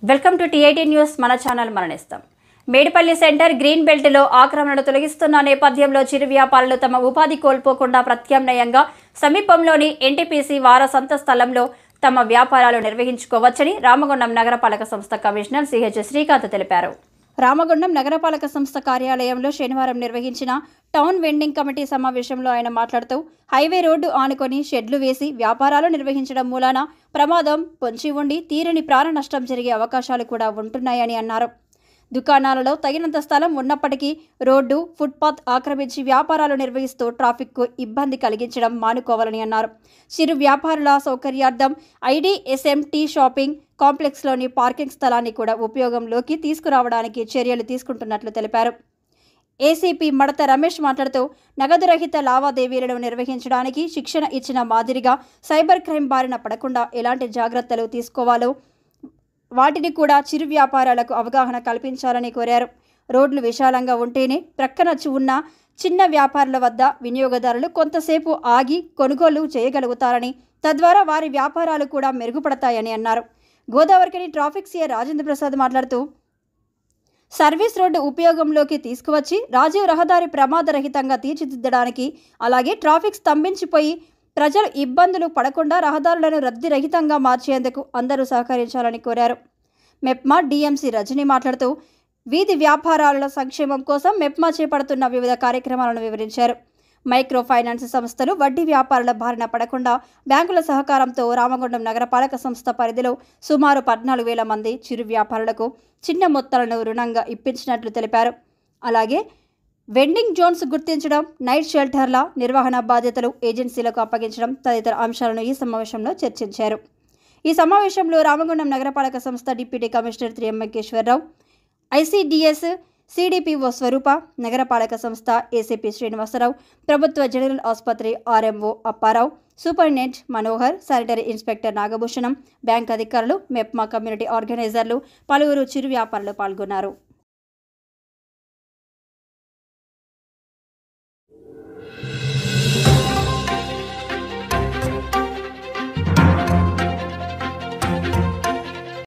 Welcome to టీ18 news. మన channel మరణిస్తాం. మేడిపల్లి సెంటర్ గ్రీన్ బెల్ట్లో ఆక్రమణలు తొలగిస్తున్న నేపథ్యంలో చిరు వ్యాపారులు తమ ఉపాధి కోల్పోకుండా ప్రత్యామ్నాయంగా సమీపంలోని ఎన్టీపీసీ వార సంత స్థలంలో తమ వ్యాపారాలు నిర్వహించుకోవచ్చని రామగుండం నగరపాలక సంస్థ కమిషనర్ సిహెచ్ శ్రీకాంత్ తెలిపారు. రామగుండం నగరపాలక సంస్థ కార్యాలయంలో శనివారం నిర్వహించిన టౌన్ వెండింగ్ కమిటీ సమావేశంలో ఆయన మాట్లాడుతూ హైవే రోడ్డు ఆనుకొని షెడ్లు వేసి వ్యాపారాలు నిర్వహించడం మూలాన ప్రమాదం పొంచి ఉండి తీరని ప్రాణ నష్టం జరిగే అవకాశాలు కూడా ఉంటున్నాయని అన్నారు. దుకాణాలలో తగినంత స్థలం ఉన్నప్పటికీ రోడ్డు ఫుట్పాత్ ఆక్రమించి వ్యాపారాలు నిర్వహిస్తూ ట్రాఫిక్కు ఇబ్బంది కలిగించడం మానుకోవాలని అన్నారు. చిరు వ్యాపారుల సౌకర్యార్థం ఐడిఎస్ఎంటీ షాపింగ్ కాంప్లెక్స్లోని పార్కింగ్ స్థలాన్ని కూడా ఉపయోగంలోకి తీసుకురావడానికి చర్యలు తీసుకుంటున్నట్లు తెలిపారు. ఏసీపీ మడత రమేష్ మాట్లాడుతూ నగదు రహిత లావాదేవీలను నిర్వహించడానికి శిక్షణ ఇచ్చిన మాదిరిగా సైబర్ క్రైమ్ బారిన పడకుండా ఎలాంటి జాగ్రత్తలు తీసుకోవాలో వాటిని కూడా చిరు వ్యాపారాలకు అవగాహన కల్పించాలని కోరారు. రోడ్లు విశాలంగా ఉంటేనే ప్రక్కన ఉన్న చిన్న వ్యాపారుల వద్ద వినియోగదారులు కొంతసేపు ఆగి కొనుగోలు చేయగలుగుతారని, తద్వారా వారి వ్యాపారాలు కూడా మెరుగుపడతాయని అన్నారు. గోదావరికని ట్రాఫిక్ సీఐ రాజేంద్ర ప్రసాద్ మాట్లాడుతూ సర్వీస్ రోడ్డు ఉపయోగంలోకి తీసుకువచ్చి రాజీవ్ రహదారి ప్రమాదరహితంగా తీర్చిదిద్దడానికి, అలాగే ట్రాఫిక్ స్తంభించిపోయి ప్రజలు ఇబ్బందులు పడకుండా రహదారులను రద్దీరహితంగా మార్చేందుకు అందరూ సహకరించాలని కోరారు. మెప్మా డిఎంసీ రజని మాట్లాడుతూ వీధి వ్యాపారాల సంక్షేమం కోసం మెప్మా చేపడుతున్న వివిధ కార్యక్రమాలను వివరించారు. మైక్రో ఫైనాన్స్ సంస్థలు వడ్డీ వ్యాపారుల బారిన పడకుండా బ్యాంకుల సహకారంతో రామగుండం నగరపాలక సంస్థ పరిధిలో సుమారు 14,000 మంది చిరు వ్యాపారులకు చిన్న మొత్తాలను రుణంగా ఇప్పించినట్లు తెలిపారు. అలాగే వెండింగ్ జోన్స్ గుర్తించడం, నైట్ షెల్టర్ల నిర్వహణ బాధ్యతలు ఏజెన్సీలకు అప్పగించడం తదితర అంశాలను ఈ సమావేశంలో చర్చించారు. ఈ సమావేశంలో రామగుండం నగరపాలక సంస్థ డిప్యూటీ కమిషనర్ త్రియంబకేశ్వరరావు, ఐసీడీఎస్ సిడిపిఓ స్వరూప, నగరపాలక సంస్థ ఏసీపీ శ్రీనివాసరావు, ప్రభుత్వ జనరల్ ఆసుపత్రి RMO Apparao, superintendent Manohar, sanitary inspector Nagabhushanam, bank అధికారులు, మెప్మా కమ్యూనిటీ ఆర్గనైజర్లు, పలువురు చిరు వ్యాపారులు పాల్గొన్నారు.